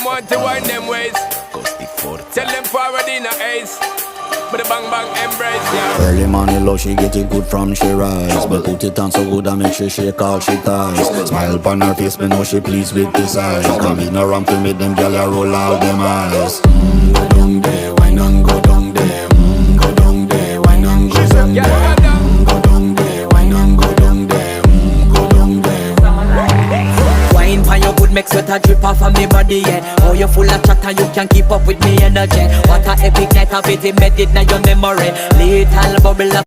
want to wind them ways. Tell them forward in a ace. But the bang bang embrace, yeah. Early morning love, she get it good from she rise. But put it on so good I make she shake all she ties. Smile upon her face, me know she pleased with this eyes. Come in around to make them gyal a roll out them eyes. Go down there, wine and go down there. Go down there, wine and go down there. Go down there, wine and go down there. Go down there. Wine pan your good make sweat a drip off of me body, yeah. Oh, you full of chatter, you can keep up with me energy. What a epic night of it, embedded in your memory. Little bubble of